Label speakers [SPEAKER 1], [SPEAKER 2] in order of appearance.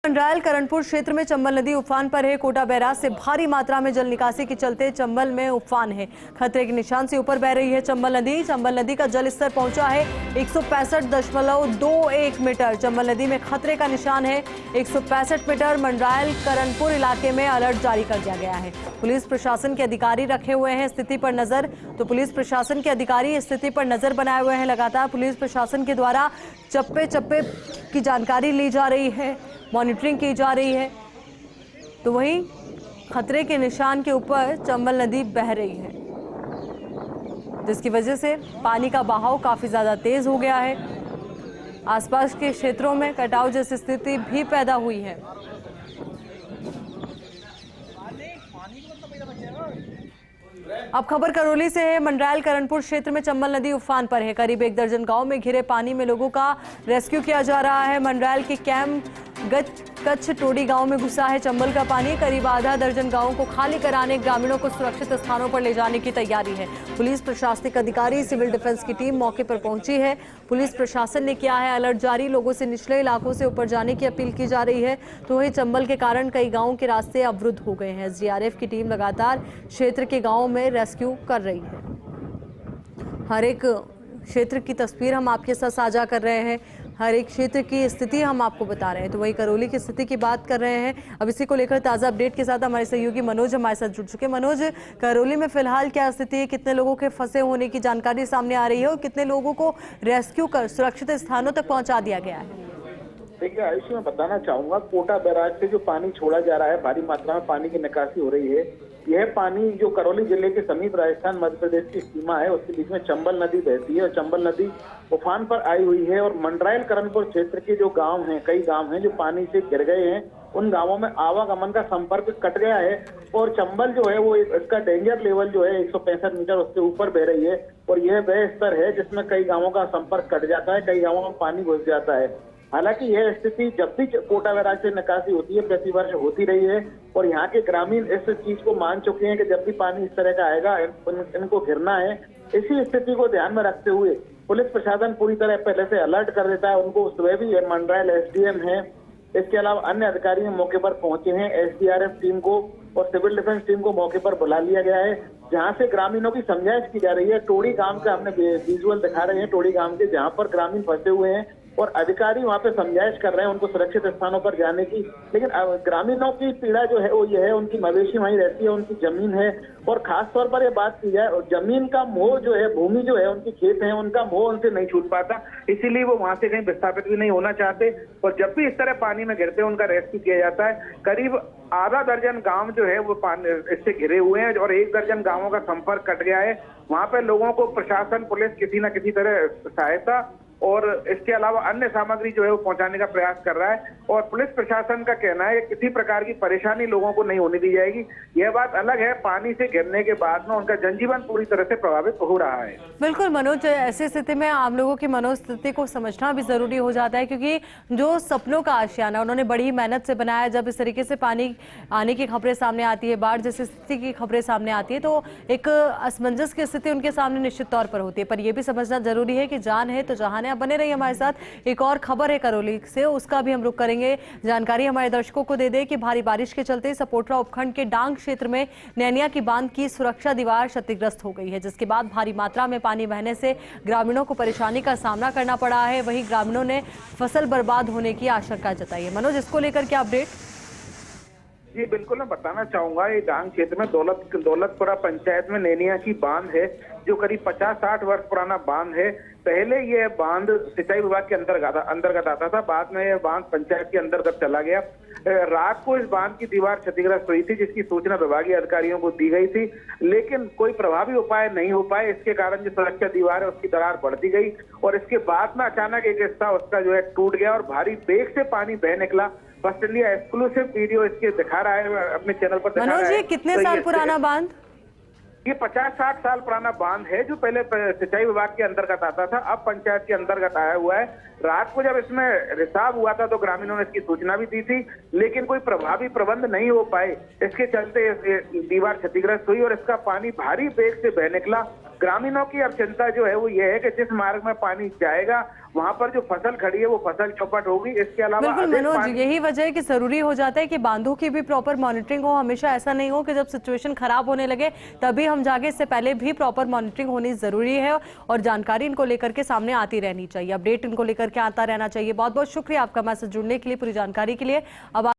[SPEAKER 1] मंडरायल करणपुर क्षेत्र में चंबल नदी उफान पर है। कोटा बैराज से भारी मात्रा में जल निकासी के चलते चंबल में उफान है। खतरे के निशान से ऊपर बह रही है चंबल नदी। चंबल नदी का जल स्तर पहुंचा है 165.21 मीटर। चंबल नदी में खतरे का निशान है 165 मीटर। मंडरायल करणपुर इलाके में अलर्ट जारी कर दिया गया है। पुलिस प्रशासन के अधिकारी रखे हुए हैं स्थिति पर नजर। तो पुलिस प्रशासन के अधिकारी स्थिति पर नजर बनाए हुए हैं। लगातार पुलिस प्रशासन के द्वारा चप्पे चप्पे की जानकारी ली जा रही है, मॉनिटरिंग की जा रही है। तो वहीं खतरे के निशान के ऊपर चंबल नदी बह रही है, जिसकी वजह से पानी का बहाव काफी ज्यादा तेज हो गया है। आसपास के क्षेत्रों में कटाव जैसी स्थिति भी पैदा हुई है। अब खबर करौली से है। मंडरायल करणपुर क्षेत्र में चंबल नदी उफान पर है। करीब 1 दर्जन गांव में घिरे पानी में लोगों का रेस्क्यू किया जा रहा है। मंडरायल के कैंप कच्छ टोडी गांव में घुसा है चंबल का पानी। करीब आधा दर्जन गांवों को खाली कराने, ग्रामीणों को सुरक्षित स्थानों पर ले जाने की तैयारी है। पुलिस प्रशासनिक अधिकारी, सिविल डिफेंस की टीम मौके पर पहुंची है। पुलिस प्रशासन ने किया है अलर्ट जारी। लोगों से निचले इलाकों से ऊपर जाने की अपील की जा रही है। तो वही चंबल के कारण कई गाँवों के रास्ते अवरुद्ध हो गए हैं। SDRF की टीम लगातार क्षेत्र के गाँवों में रेस्क्यू कर रही है। हर एक क्षेत्र की तस्वीर हम आपके साथ साझा कर रहे हैं, हर एक क्षेत्र की स्थिति हम आपको बता रहे हैं। तो वही करौली की स्थिति की बात कर रहे हैं। अब इसी को लेकर ताज़ा अपडेट के साथ हमारे सहयोगी मनोज हमारे साथ जुड़ चुके हैं। मनोज, करौली में फिलहाल क्या स्थिति है? कितने लोगों के फंसे होने की जानकारी सामने आ रही है और कितने लोगों को रेस्क्यू कर सुरक्षित स्थानों तक पहुँचा दिया गया है?
[SPEAKER 2] देखिए आयुष, मैं बताना चाहूंगा, कोटा बैराज से जो पानी छोड़ा जा रहा है, भारी मात्रा में पानी की निकासी हो रही है। यह पानी जो करौली जिले के समीप राजस्थान मध्य प्रदेश की सीमा है, उसके बीच में चंबल नदी बहती है और चंबल नदी उफान पर आई हुई है। और मंडरायल करणपुर क्षेत्र के जो गांव हैं, कई गांव हैं जो पानी से घिर गए हैं, उन गांवों में आवागमन का संपर्क कट गया है। और चंबल जो है वो इसका डेंजर लेवल जो है 165 मीटर उससे ऊपर बह रही है। और यह वह स्तर है जिसमें कई गांवों का संपर्क कट जाता है, कई गांवों में पानी घुस जाता है। हालांकि यह स्थिति जब भी कोटा बैराज से निकासी होती है, प्रतिवर्ष होती रही है। और यहाँ के ग्रामीण इस चीज को मान चुके हैं कि जब भी पानी इस तरह का आएगा इनको घिरना है। इसी स्थिति को ध्यान में रखते हुए पुलिस प्रशासन पूरी तरह पहले से अलर्ट कर देता है। उनको सुबह भी मंडरायल SDM है, इसके अलावा अन्य अधिकारी मौके पर पहुंचे हैं। SDRF टीम को और सिविल डिफेंस टीम को मौके पर बुला लिया गया है, जहां से ग्रामीणों की समझाइश की जा रही है। टोडी गांव का हमने विजुअल दिखा रहे हैं, टोडी गांव के, जहां पर ग्रामीण फंसे हुए हैं और अधिकारी वहां पे समझाइश कर रहे हैं उनको सुरक्षित स्थानों पर जाने की। लेकिन ग्रामीणों की पीड़ा जो है वो ये है, उनकी मवेशी वहीं रहती है, उनकी जमीन है। और खास तौर पर ये बात की जाए, जमीन का मोह जो है, भूमि जो है, उनकी खेत है, उनका मोह उनसे नहीं छूट पाता, इसीलिए वो वहां से कहीं विस्थापित भी नहीं होना चाहते। और जब भी इस तरह पानी में गिरते हैं उनका रेस्क्यू किया जाता है। करीब आधा दर्जन गांव जो है वो पानी इससे घिरे हुए हैं और 1 दर्जन गांवों का संपर्क कट गया है। वहां पर लोगों को प्रशासन, पुलिस किसी न किसी तरह सहायता और इसके अलावा अन्य सामग्री जो है वो पहुंचाने का प्रयास कर रहा है। और पुलिस प्रशासन का कहना है कि किसी प्रकार की परेशानी लोगों को नहीं होने दी जाएगी। यह बात अलग है, पानी से घिरने के बाद में उनका जनजीवन पूरी तरह से प्रभावित हो रहा है।
[SPEAKER 1] बिल्कुल मनोज, ऐसी स्थिति में आम लोगों की मनोस्थिति को समझना भी जरूरी हो जाता है, क्योंकि जो सपनों का आशियाना उन्होंने बड़ी मेहनत से बनाया, जब इस तरीके से पानी आने की खबरें सामने आती है, बाढ़ जैसी स्थिति की खबरें सामने आती है, तो एक असमंजस की स्थिति उनके सामने निश्चित तौर पर होती है। पर यह भी समझना जरूरी है कि जान है तो जहान है। आप बने रहिए हमारे साथ। एक और खबर है करौली से, उसका भी हम रुख करेंगे। जानकारी हमारे दर्शकों को दे दें कि भारी बारिश के चलते सपोटरा उपखंड के डांग क्षेत्र में नैनिया की बांध की सुरक्षा दीवार क्षतिग्रस्त हो गई है, जिसके बाद भारी मात्रा में पानी बहने से ग्रामीणों को परेशानी का सामना करना पड़ा है। वहीं ग्रामीणों ने फसल बर्बाद होने की आशंका जताई है। मनोज, इसको लेकर क्या अपडेट?
[SPEAKER 2] जी बिल्कुल, मैं बताना चाहूंगा, ये डांग क्षेत्र में दौलतपुरा पंचायत में नैनिया की बांध है, जो करीब 50-60 वर्ष पुराना बांध है। पहले ये बांध सिंचाई विभाग के अंतर्गत आता था, बाद में यह बांध पंचायत के अंतर्गत चला गया। रात को इस बांध की दीवार क्षतिग्रस्त हुई थी, जिसकी सूचना विभागीय अधिकारियों को दी गई थी, लेकिन कोई प्रभावी उपाय नहीं हो पाए। इसके कारण जो सुरक्षा दीवार है उसकी दरार बढ़ती गई और इसके बाद में अचानक एक हिस्सा उसका जो है टूट गया और भारी बेग से पानी बह निकला। फर्स्ट इंडिया एक्सक्लूसिव वीडियो इसके दिखा रहा है, अपने चैनल पर दिखा रहा है।
[SPEAKER 1] मनोज, ये कितने साल पुराना बांध?
[SPEAKER 2] ये 50-60 साल पुराना बांध है, जो पहले सिंचाई विभाग के अंतर्गत आता था, अब पंचायत के अंतर्गत आया हुआ है। रात को जब इसमें रिसाव हुआ था तो ग्रामीणों ने इसकी सूचना भी दी थी, लेकिन कोई प्रभावी प्रबंध नहीं हो पाए। इसके चलते दीवार क्षतिग्रस्त हुई और इसका पानी भारी बेग से बह निकला ग्रामीणों की अब चिंता जो है वो ये है कि जिस मार्ग में पानी जाएगा वहां पर जो फसल खड़ी है वो फसल चौपट होगी। इसके अलावा
[SPEAKER 1] बिल्कुल मनोज, यही वजह है कि जरूरी हो जाता है कि बांधों की भी प्रॉपर मॉनिटरिंग हो। हमेशा ऐसा नहीं हो कि जब सिचुएशन खराब होने लगे तभी हम जागे, इससे पहले भी प्रॉपर मॉनिटरिंग होनी जरूरी है और जानकारी इनको लेकर के सामने आती रहनी चाहिए, अपडेट इनको लेकर के आता रहना चाहिए। बहुत बहुत शुक्रिया आपका हमारे साथ जुड़ने के लिए, पूरी जानकारी के लिए। अब